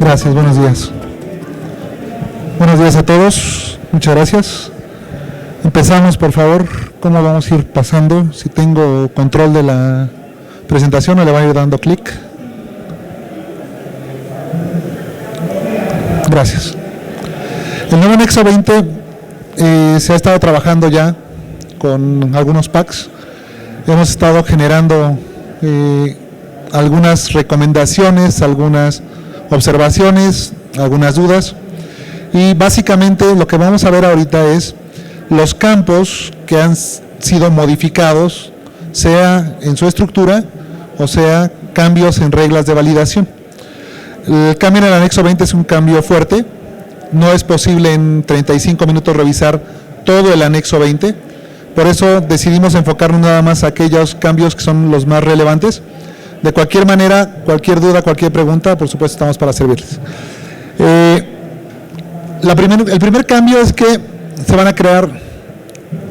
Gracias, buenos días. Buenos días a todos, muchas gracias. Empezamos, por favor. ¿Cómo vamos a ir pasando? Si tengo control de la presentación, o le voy a ir dando clic. Gracias. El nuevo Nexo 20 se ha estado trabajando ya con algunos packs. Hemos estado generando algunas recomendaciones, algunas observaciones, algunas dudas. Y básicamente lo que vamos a ver ahorita es los campos que han sido modificados, sea en su estructura o sea cambios en reglas de validación. El cambio en el anexo 20 es un cambio fuerte. No es posible en 35 minutos revisar todo el anexo 20. Por eso decidimos enfocarnos nada más a aquellos cambios que son los más relevantes. De cualquier manera, cualquier duda, cualquier pregunta, por supuesto estamos para servirles. El primer cambio es que se van a crear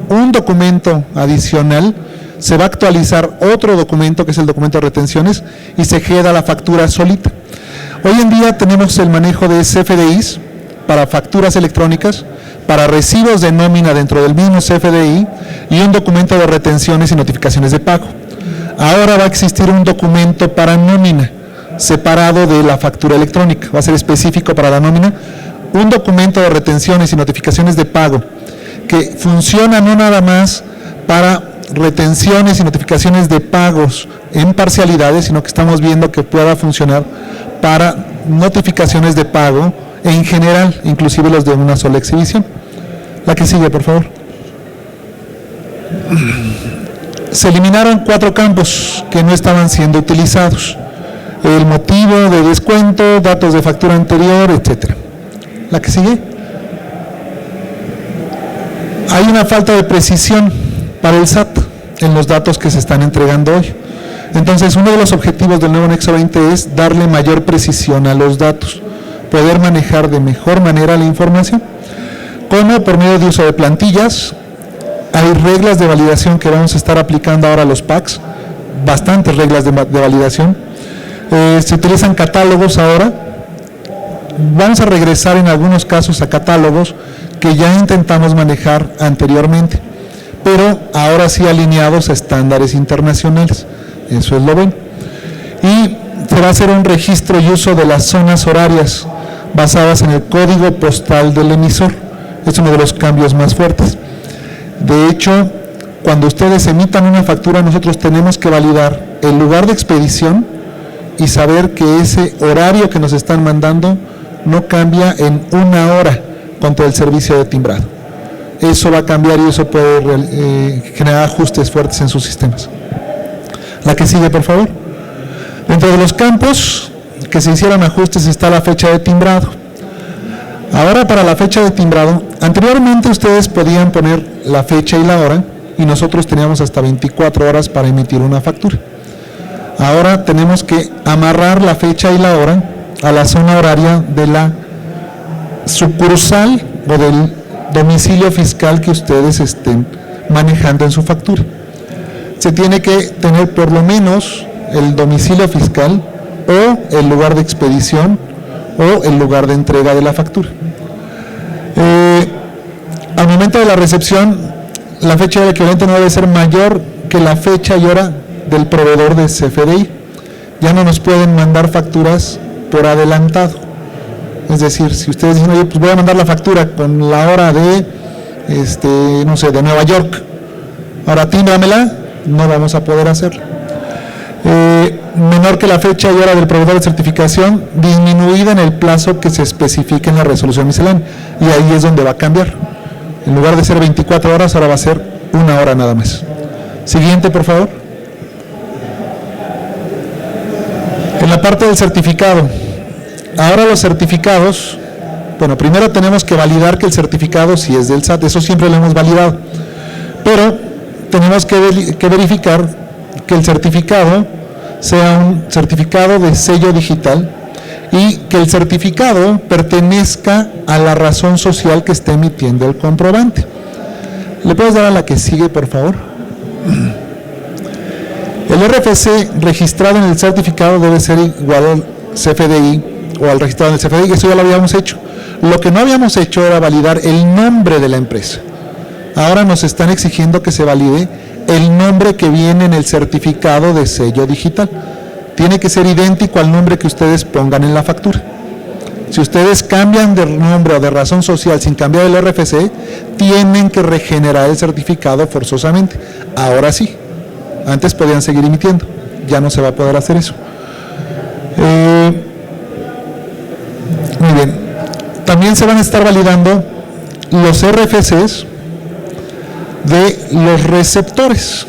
un documento adicional, se va a actualizar otro documento que es el documento de retenciones y se queda la factura solita. Hoy en día tenemos el manejo de CFDIs para facturas electrónicas, para recibos de nómina dentro del mismo CFDI y un documento de retenciones y notificaciones de pago. Ahora va a existir un documento para nómina separado de la factura electrónica, va a ser específico para la nómina, un documento de retenciones y notificaciones de pago que funciona no nada más para retenciones y notificaciones de pagos en parcialidades, sino que estamos viendo que pueda funcionar para notificaciones de pago en general, inclusive los de una sola exhibición. La que sigue, por favor. Se eliminaron 4 campos que no estaban siendo utilizados. El motivo de descuento, datos de factura anterior, etcétera. La que sigue. Hay una falta de precisión para el SAT en los datos que se están entregando hoy. Entonces, uno de los objetivos del nuevo Nexo 20 es darle mayor precisión a los datos, poder manejar de mejor manera la información, como por medio de uso de plantillas. Hay reglas de validación que vamos a estar aplicando ahora a los packs, bastantes reglas de validación. Se utilizan catálogos ahora. Vamos a regresar en algunos casos a catálogos que ya intentamos manejar anteriormente, pero ahora sí alineados a estándares internacionales. Eso es lo bueno. Y se va a hacer un registro y uso de las zonas horarias basadas en el código postal del emisor. Es uno de los cambios más fuertes. De hecho, cuando ustedes emitan una factura, nosotros tenemos que validar el lugar de expedición y saber que ese horario que nos están mandando no cambia en una hora contra el servicio de timbrado. Eso va a cambiar y eso puede generar ajustes fuertes en sus sistemas. La que sigue, por favor. Dentro de los campos que se hicieron ajustes está la fecha de timbrado. Ahora, para la fecha de timbrado, anteriormente ustedes podían poner la fecha y la hora y nosotros teníamos hasta 24 horas para emitir una factura. Ahora tenemos que amarrar la fecha y la hora a la zona horaria de la sucursal o del domicilio fiscal que ustedes estén manejando en su factura. Se tiene que tener por lo menos el domicilio fiscal o el lugar de expedición o el lugar de entrega de la factura. Al momento de la recepción, la fecha del equivalente no debe ser mayor que la fecha y hora del proveedor de CFDI. Ya no nos pueden mandar facturas por adelantado. Es decir, si ustedes dicen, oye, pues voy a mandar la factura con la hora de, no sé, de Nueva York, ahora tímbramela, no vamos a poder hacerlo. Menor que la fecha y hora del proveedor de certificación, disminuida en el plazo que se especifique en la resolución miscelánea, y ahí es donde va a cambiar. En lugar de ser 24 horas, ahora va a ser 1 hora nada más. Siguiente, por favor. En la parte del certificado, ahora los certificados, bueno, primero tenemos que validar que el certificado sí es del SAT, eso siempre lo hemos validado, pero tenemos que verificar que el certificado sea un certificado de sello digital y que el certificado pertenezca a la razón social que esté emitiendo el comprobante. ¿Le puedes dar a la que sigue, por favor? El RFC registrado en el certificado debe ser igual al CFDI o al registrado en el CFDI, eso ya lo habíamos hecho. Lo que no habíamos hecho era validar el nombre de la empresa. Ahora nos están exigiendo que se valide el nombre que viene en el certificado de sello digital. Tiene que ser idéntico al nombre que ustedes pongan en la factura. Si ustedes cambian de nombre o de razón social sin cambiar el RFC, tienen que regenerar el certificado forzosamente. Ahora sí, antes podían seguir emitiendo, ya no se va a poder hacer eso. Muy bien, también se van a estar validando los RFCs de los receptores.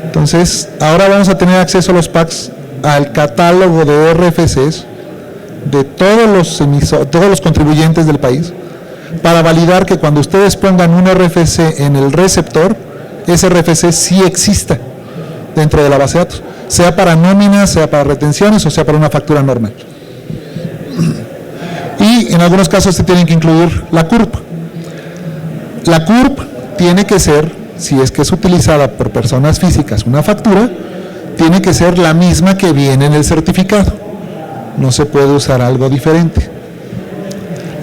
Entonces, ahora vamos a tener acceso a los PACs al catálogo de RFCs de todos los contribuyentes del país, para validar que cuando ustedes pongan un RFC en el receptor, ese RFC sí exista dentro de la base de datos, sea para nóminas, sea para retenciones o sea para una factura normal. Y en algunos casos se tienen que incluir la CURP. La CURP tiene que ser, si es que es utilizada por personas físicas una factura, tiene que ser la misma que viene en el certificado. No se puede usar algo diferente.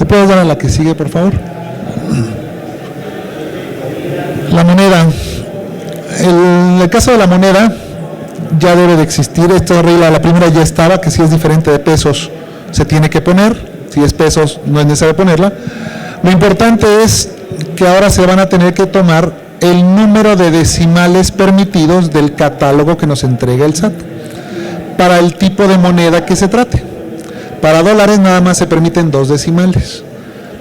¿Le puedo dar a la que sigue, por favor? La moneda. En el caso de la moneda, ya debe de existir. Esta regla, la primera ya estaba, que si es diferente de pesos, se tiene que poner. Si es pesos, no es necesario ponerla. Lo importante es que ahora se van a tener que tomar el número de decimales permitidos del catálogo que nos entrega el SAT, para el tipo de moneda que se trate. Para dólares nada más se permiten 2 decimales,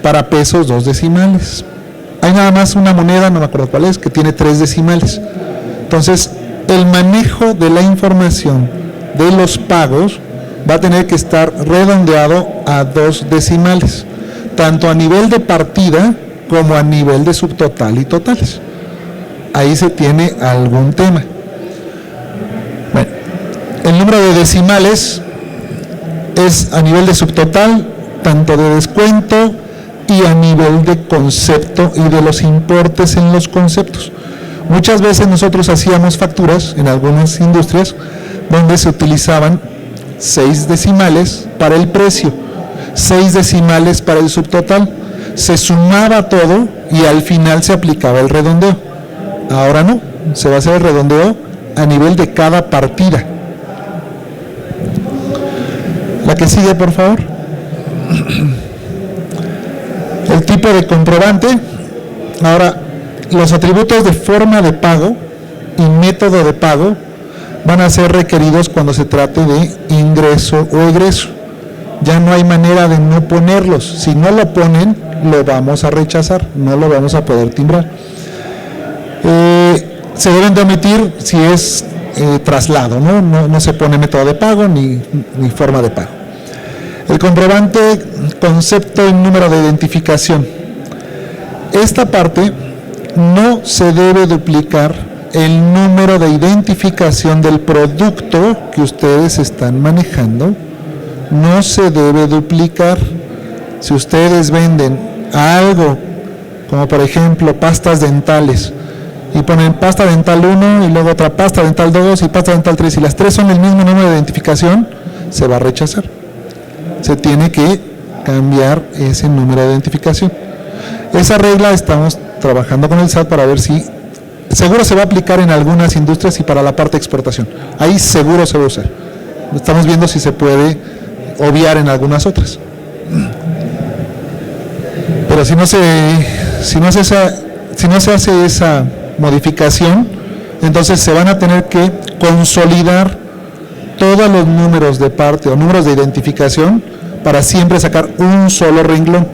para pesos 2 decimales. Hay nada más una moneda, no me acuerdo cuál es, que tiene 3 decimales. Entonces, el manejo de la información de los pagos va a tener que estar redondeado a 2 decimales, tanto a nivel de partida como a nivel de subtotal y totales. Ahí se tiene algún tema. Bueno, el número de decimales es a nivel de subtotal, tanto de descuento y a nivel de concepto y de los importes en los conceptos. Muchas veces nosotros hacíamos facturas en algunas industrias donde se utilizaban 6 decimales para el precio, 6 decimales para el subtotal, se sumaba todo y al final se aplicaba el redondeo. Ahora no, se va a hacer el redondeo a nivel de cada partida. La que sigue, por favor. El tipo de comprobante. Ahora, los atributos de forma de pago y método de pago van a ser requeridos cuando se trate de ingreso o egreso. Ya no hay manera de no ponerlos. Si no lo ponen, lo vamos a rechazar, no lo vamos a poder timbrar. Se deben de omitir si es traslado, no se pone método de pago ni forma de pago. El comprobante, concepto y número de identificación. Esta parte no se debe duplicar el número de identificación del producto que ustedes están manejando, no se debe duplicar. Si ustedes venden algo, como por ejemplo pastas dentales, y ponen pasta dental 1 y luego otra pasta dental 2 y pasta dental 3, y las 3 son el mismo número de identificación, se va a rechazar. Se tiene que cambiar ese número de identificación. Esa regla estamos trabajando con el SAT para ver si seguro se va a aplicar en algunas industrias y para la parte de exportación. Ahí seguro se va a usar. Estamos viendo si se puede obviar en algunas otras. Pero si no se hace esa modificación, entonces se van a tener que consolidar todos los números de parte o números de identificación para siempre sacar un solo renglón,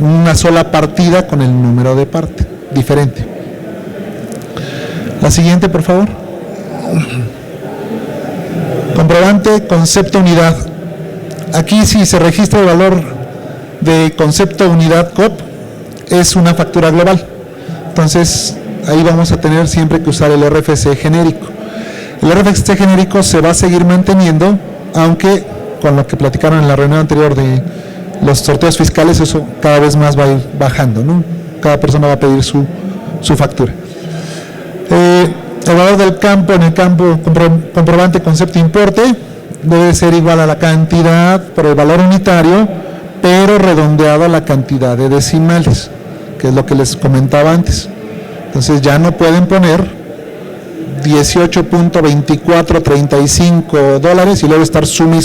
una sola partida con el número de parte diferente. La siguiente, por favor. Comprobante, concepto, unidad. Aquí si se registra el valor de concepto, unidad, COP, es una factura global. Entonces, ahí vamos a tener siempre que usar el RFC genérico. El RFC genérico se va a seguir manteniendo, aunque con lo que platicaron en la reunión anterior de los sorteos fiscales, eso cada vez más va a ir bajando, ¿no? Cada persona va a pedir su factura. El valor del campo, en el campo comprobante, concepto, importe, debe ser igual a la cantidad por el valor unitario, pero redondeado a la cantidad de decimales, que es lo que les comentaba antes. Entonces ya no pueden poner $18.2435 y luego estar sumi.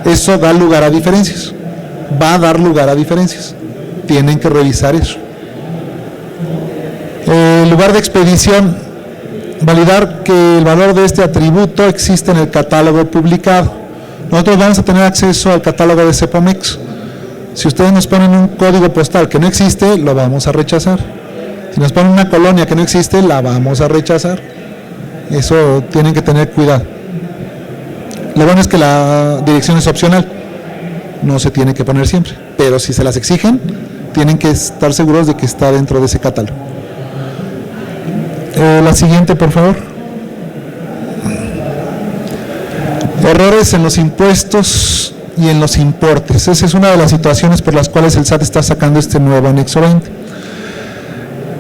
Eso da lugar a diferencias. Va a dar lugar a diferencias. Tienen que revisar eso. Lugar de expedición. Validar que el valor de este atributo existe en el catálogo publicado. Nosotros vamos a tener acceso al catálogo de CEPOMEX. Si ustedes nos ponen un código postal que no existe, lo vamos a rechazar. Si nos ponen una colonia que no existe, la vamos a rechazar. Eso tienen que tener cuidado. Lo bueno es que la dirección es opcional. No se tiene que poner siempre. Pero si se las exigen, tienen que estar seguros de que está dentro de ese catálogo. La siguiente, por favor. Errores en los impuestos y en los importes. Esa es una de las situaciones por las cuales el SAT está sacando este nuevo anexo 20.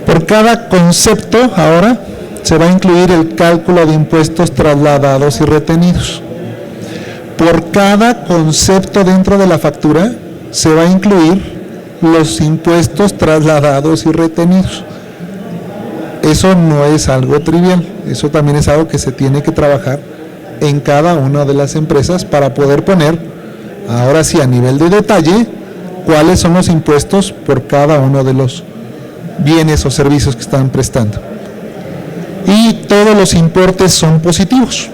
Por cada concepto, ahora, se va a incluir el cálculo de impuestos trasladados y retenidos. Por cada concepto dentro de la factura, se va a incluir los impuestos trasladados y retenidos. Eso no es algo trivial, eso también es algo que se tiene que trabajar en cada una de las empresas para poder poner, ahora sí a nivel de detalle, cuáles son los impuestos por cada uno de los bienes o servicios que están prestando. Y todos los importes son positivos.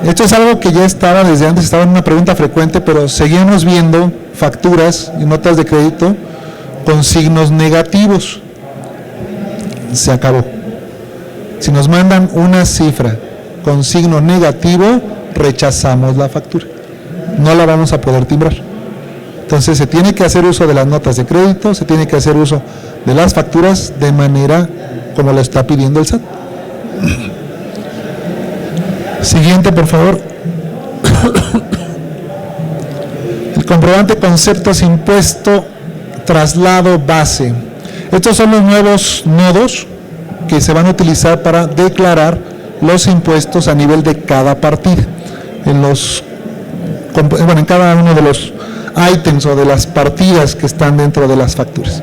Esto es algo que ya estaba desde antes, estaba en una pregunta frecuente, pero seguimos viendo facturas y notas de crédito con signos negativos. Se acabó. Si nos mandan una cifra con signo negativo, rechazamos la factura. No la vamos a poder timbrar. Entonces se tiene que hacer uso de las notas de crédito, se tiene que hacer uso de las facturas de manera como lo está pidiendo el SAT. Siguiente, por favor. El comprobante conceptos impuesto traslado base. Estos son los nuevos nodos que se van a utilizar para declarar los impuestos a nivel de cada partida, en cada uno de los ítems o de las partidas que están dentro de las facturas.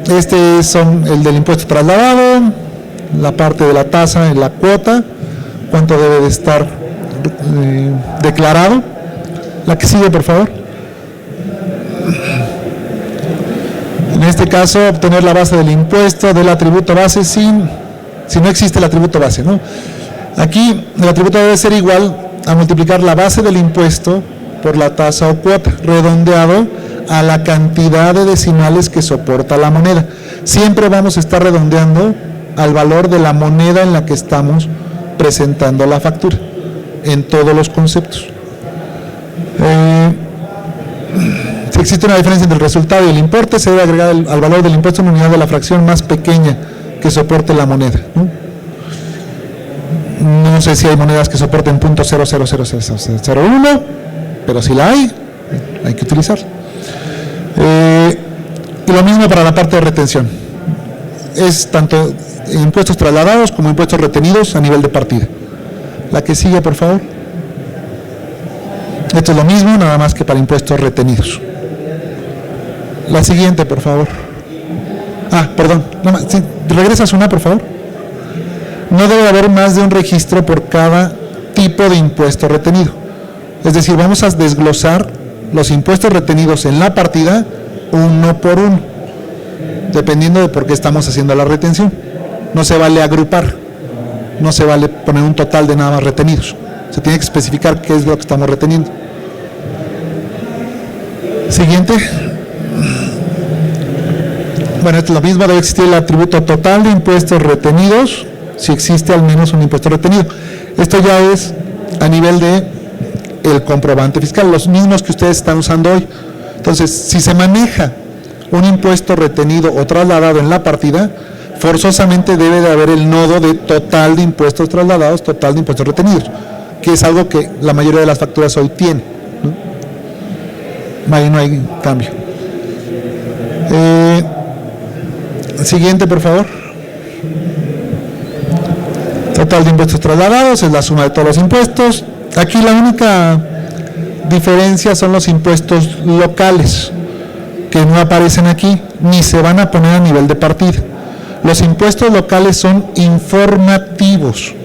Este son el del impuesto trasladado, la parte de la tasa en la cuota, cuánto debe de estar declarado. La que sigue, por favor. En este caso, obtener la base del impuesto del atributo base si no existe el atributo base, ¿no? Aquí el atributo debe ser igual a multiplicar la base del impuesto por la tasa o cuota, redondeado a la cantidad de decimales que soporta la moneda. Siempre vamos a estar redondeando al valor de la moneda en la que estamos presentando la factura, en todos los conceptos. Si existe una diferencia entre el resultado y el importe, se debe agregar al valor del impuesto en unidad de la fracción más pequeña que soporte la moneda. No sé si hay monedas que soporten .000001, pero si la hay que utilizarla. Y lo mismo para la parte de retención. Es tanto impuestos trasladados como impuestos retenidos a nivel de partida. La que sigue, por favor. Esto es lo mismo, nada más que para impuestos retenidos. La siguiente, por favor. Perdón. Sí, ¿regresas una, por favor? No debe haber más de un registro por cada tipo de impuesto retenido. Es decir, vamos a desglosar los impuestos retenidos en la partida uno por uno, dependiendo de por qué estamos haciendo la retención. No se vale agrupar, no se vale poner un total de nada más retenidos. Se tiene que especificar qué es lo que estamos reteniendo. Siguiente. Bueno, esto es lo mismo, debe existir el atributo total de impuestos retenidos, si existe al menos un impuesto retenido. Esto ya es a nivel de el comprobante fiscal, los mismos que ustedes están usando hoy. Entonces, si se maneja un impuesto retenido o trasladado en la partida, forzosamente debe de haber el nodo de total de impuestos trasladados, total de impuestos retenidos, que es algo que la mayoría de las facturas hoy tienen, ¿no? Ahí no hay cambio. Siguiente, por favor. Total de impuestos trasladados es la suma de todos los impuestos. Aquí la única diferencia son los impuestos locales, que no aparecen aquí, ni se van a poner a nivel de partida. Los impuestos locales son informativos.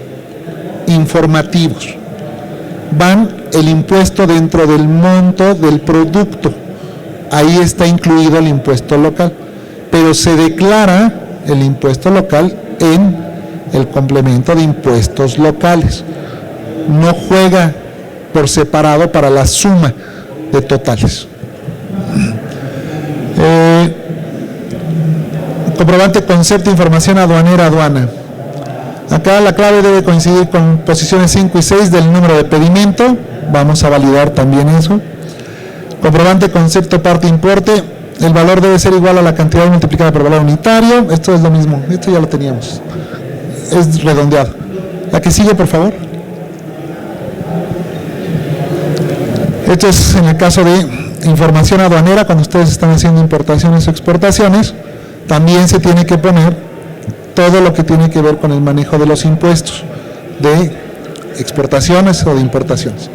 Van el impuesto dentro del monto del producto. Ahí está incluido el impuesto local, pero se declara el impuesto local en el complemento de impuestos locales. No juega por separado para la suma de totales. Comprobante concepto información aduanera aduana. Acá la clave debe coincidir con posiciones 5 y 6 del número de pedimento. Vamos a validar también eso. Comprobante concepto parte importe. El valor debe ser igual a la cantidad multiplicada por el valor unitario. Esto es lo mismo. Esto ya lo teníamos. Es redondeado. La que sigue, por favor. Esto es en el caso de información aduanera, cuando ustedes están haciendo importaciones o exportaciones. También se tiene que poner todo lo que tiene que ver con el manejo de los impuestos de exportaciones o de importaciones.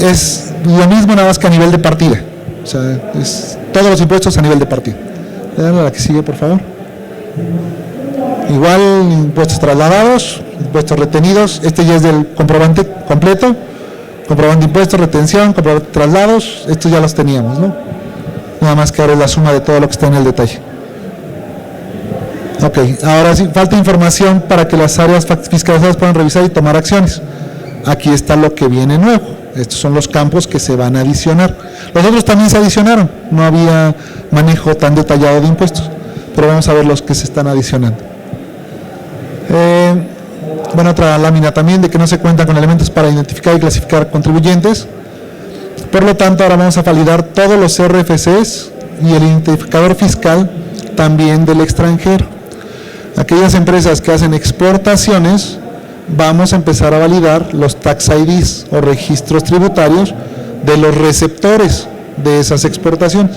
Es lo mismo, nada más que a nivel de partida. O sea, es todos los impuestos a nivel de partida. Dale la que sigue, por favor. Igual, impuestos trasladados, impuestos retenidos. Este ya es del comprobante completo. Comprobante de impuestos, retención, comprobante de traslados. Estos ya los teníamos, ¿no? Nada más que ahora es la suma de todo lo que está en el detalle. Ok, ahora sí, falta información para que las áreas fiscalizadas puedan revisar y tomar acciones. Aquí está lo que viene nuevo. Estos son los campos que se van a adicionar. Los otros también se adicionaron. No había manejo tan detallado de impuestos. Pero vamos a ver los que se están adicionando. Bueno, otra lámina también de que no se cuentan con elementos para identificar y clasificar contribuyentes. Por lo tanto, ahora vamos a validar todos los RFCs y el identificador fiscal también del extranjero. Aquellas empresas que hacen exportaciones, vamos a empezar a validar los tax IDs o registros tributarios de los receptores de esas exportaciones.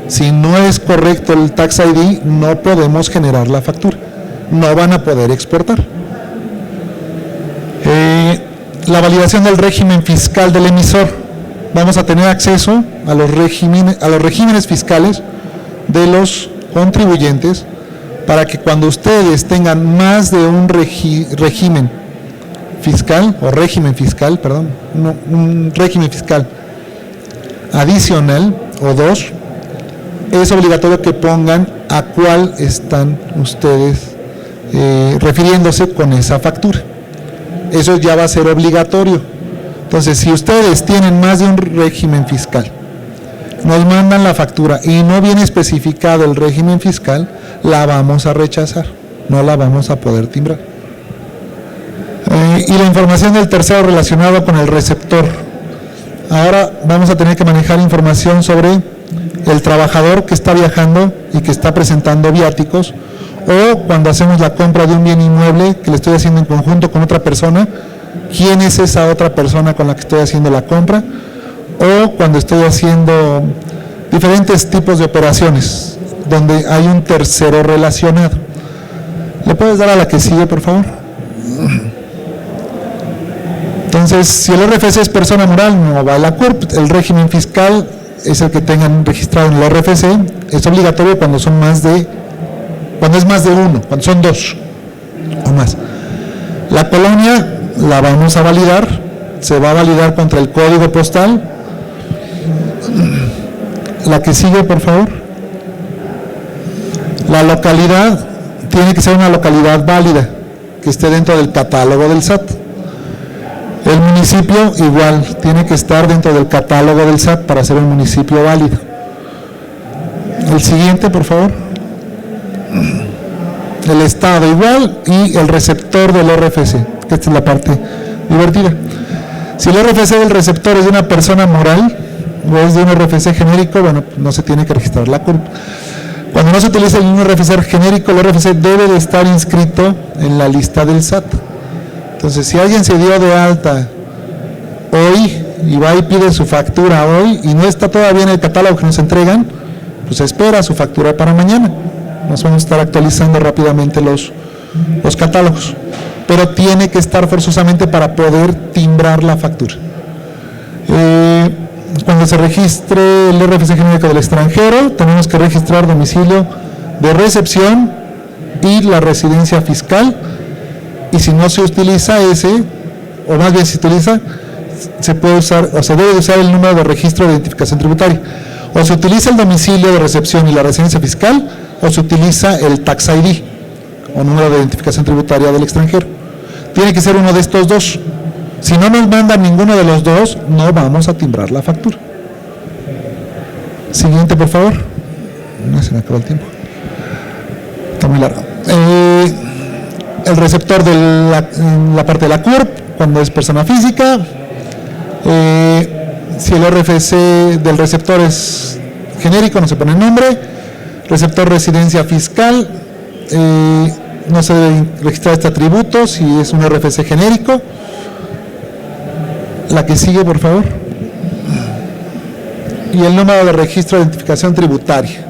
Si no es correcto el tax ID, no podemos generar la factura. No van a poder exportar. La validación del régimen fiscal del emisor. Vamos a tener acceso a los regímenes fiscales de los contribuyentes para que cuando ustedes tengan más de un régimen fiscal, un régimen fiscal adicional o dos, es obligatorio que pongan a cuál están ustedes refiriéndose con esa factura. Eso ya va a ser obligatorio. Entonces, si ustedes tienen más de un régimen fiscal, nos mandan la factura y no viene especificado el régimen fiscal, la vamos a rechazar, no la vamos a poder timbrar. Y la información del tercero relacionado con el receptor. Ahora vamos a tener que manejar información sobre el trabajador que está viajando y que está presentando viáticos, o cuando hacemos la compra de un bien inmueble que le estoy haciendo en conjunto con otra persona, quién es esa otra persona con la que estoy haciendo la compra, o cuando estoy haciendo diferentes tipos de operaciones donde hay un tercero relacionado. ¿Le puedes dar a la que sigue, por favor? Entonces, si el RFC es persona moral, no va a la CURP. El régimen fiscal es el que tengan registrado en el RFC. Es obligatorio cuando es más de uno, cuando son dos o más. La colonia la vamos a validar, se va a validar contra el código postal. La que sigue, por favor. La localidad tiene que ser una localidad válida, que esté dentro del catálogo del SAT. El municipio igual, tiene que estar dentro del catálogo del SAT para ser un municipio válido. El siguiente, por favor. El estado igual y el receptor del RFC, que esta es la parte divertida. Si el RFC del receptor es de una persona moral o es de un RFC genérico, bueno, no se tiene que registrar la CURP. Cuando no se utiliza un RFC genérico, el RFC debe de estar inscrito en la lista del SAT. Entonces, si alguien se dio de alta hoy y va y pide su factura hoy y no está todavía en el catálogo que nos entregan, pues espera su factura para mañana. Nos vamos a estar actualizando rápidamente los los catálogos, pero tiene que estar forzosamente para poder timbrar la factura. Cuando se registre el RFC genérico del extranjero, tenemos que registrar domicilio de recepción y la residencia fiscal, y si no se utiliza ese, o más bien si se utiliza, se puede usar, o se debe usar el número de registro de identificación tributaria. O se utiliza el domicilio de recepción y la residencia fiscal, o se utiliza el Tax ID, o número de identificación tributaria del extranjero. Tiene que ser uno de estos dos. Si no nos mandan ninguno de los dos, no vamos a timbrar la factura. Siguiente, por favor. No, se me acabó el tiempo. Está muy largo. El receptor de la parte de la CURP, cuando es persona física. Si el RFC del receptor es genérico, no se pone nombre. Receptor residencia fiscal, no se debe registrar este atributo si es un RFC genérico. La que sigue, por favor. Y el número de registro de identificación tributaria.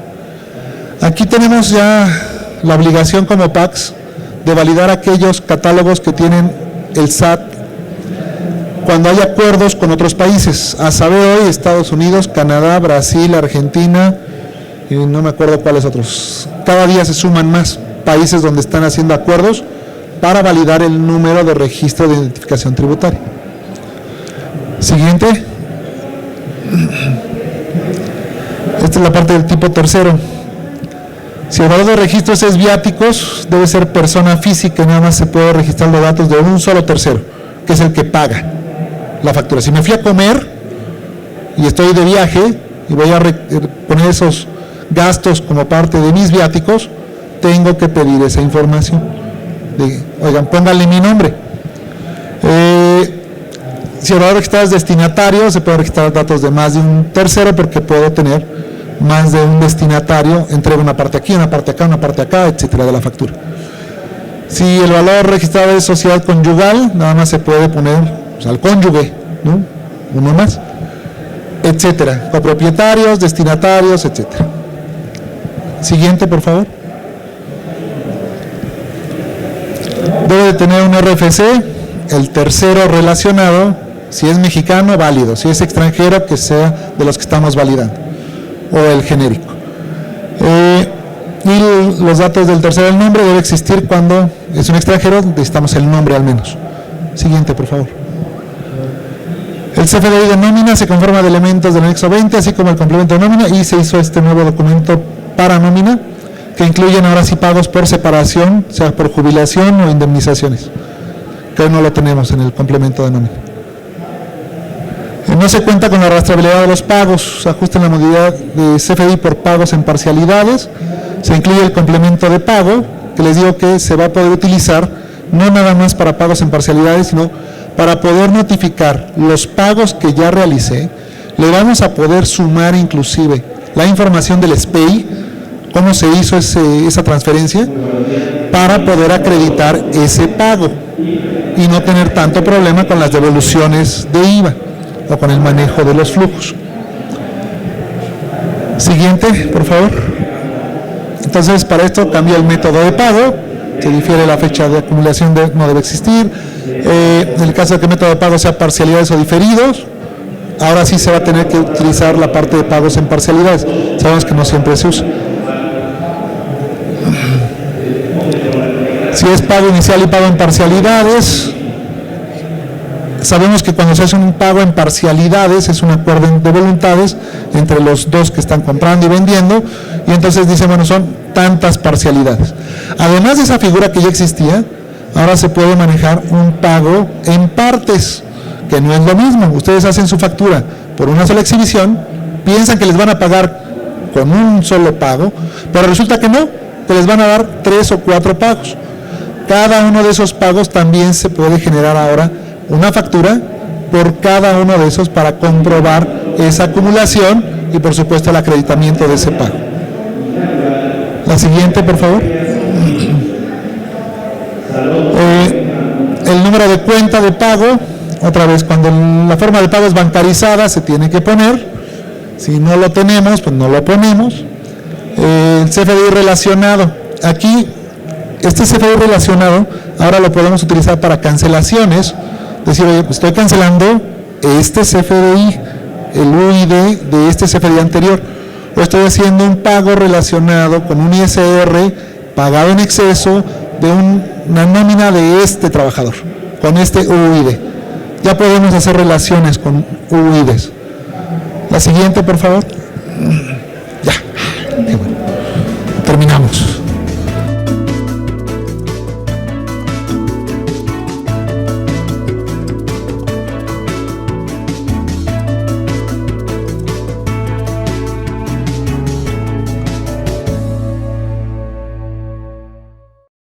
Aquí tenemos ya la obligación como PACS de validar aquellos catálogos que tienen el SAT cuando hay acuerdos con otros países, a saber hoy Estados Unidos, Canadá, Brasil, Argentina, y no me acuerdo cuáles otros. Cada día se suman más países donde están haciendo acuerdos para validar el número de registro de identificación tributaria. Siguiente. Esta es la parte del tipo tercero. Si el valor de registros es viáticos, debe ser persona física y nada más se puede registrar los datos de un solo tercero, que es el que paga la factura. Si me fui a comer y estoy de viaje y voy a poner esos gastos como parte de mis viáticos, tengo que pedir esa información. Oigan, pónganle mi nombre. Si el valor registrado es destinatario, se puede registrar datos de más de un tercero porque puedo tener más de un destinatario, entrego una parte aquí, una parte acá, una parte acá, etcétera, de la factura. Si el valor registrado es sociedad conyugal, nada más se puede poner al cónyuge, ¿no? Uno más, etcétera, copropietarios, destinatarios, etcétera. Siguiente, por favor. Debe de tener un RFC, el tercero relacionado, si es mexicano, válido, si es extranjero, que sea de los que estamos validando, o el genérico. Y los datos del tercero del nombre debe existir cuando es un extranjero, necesitamos el nombre al menos. Siguiente, por favor. El CFDI de nómina se conforma de elementos del anexo 20, así como el complemento de nómina, y se hizo este nuevo documento para nómina, que incluyen ahora sí pagos por separación, sea por jubilación o indemnizaciones, que hoy no lo tenemos en el complemento de nómina. No se cuenta con la rastreabilidad de los pagos, se ajusta en la modalidad de CFDI por pagos en parcialidades, se incluye el complemento de pago, que les digo que se va a poder utilizar no nada más para pagos en parcialidades, sino para poder notificar los pagos que ya realicé. Le vamos a poder sumar inclusive la información del SPEI, cómo se hizo esa transferencia, para poder acreditar ese pago y no tener tanto problema con las devoluciones de IVA o con el manejo de los flujos. Siguiente, por favor. Entonces, para esto cambia el método de pago, se difiere la fecha de acumulación, no debe existir. En el caso de que el método de pago sea parcialidades o diferidos, ahora sí se va a tener que utilizar la parte de pagos en parcialidades. Sabemos que no siempre se usa. Si es pago inicial y pago en parcialidades, sabemos que cuando se hace un pago en parcialidades es un acuerdo de voluntades entre los dos que están comprando y vendiendo, y entonces dicen, bueno, son tantas parcialidades. Además de esa figura que ya existía, ahora se puede manejar un pago en partes, que no es lo mismo. Ustedes hacen su factura por una sola exhibición, piensan que les van a pagar con un solo pago, pero resulta que no, que les van a dar 3 o 4 pagos. Cada uno de esos pagos también se puede generar ahora una factura por cada uno de esos para comprobar esa acumulación y por supuesto el acreditamiento de ese pago. La siguiente, por favor. El número de cuenta de pago, otra vez, cuando la forma de pago es bancarizada se tiene que poner, si no lo tenemos, pues no lo ponemos. El CFDI relacionado, aquí este CFDI relacionado ahora lo podemos utilizar para cancelaciones, decir, oye, pues estoy cancelando este CFDI, el UID de este CFDI anterior, o estoy haciendo un pago relacionado con un ISR pagado en exceso de una nómina de este trabajador, con este UID. Ya podemos hacer relaciones con UIDs. La siguiente, por favor. Ya, qué bueno. Terminamos.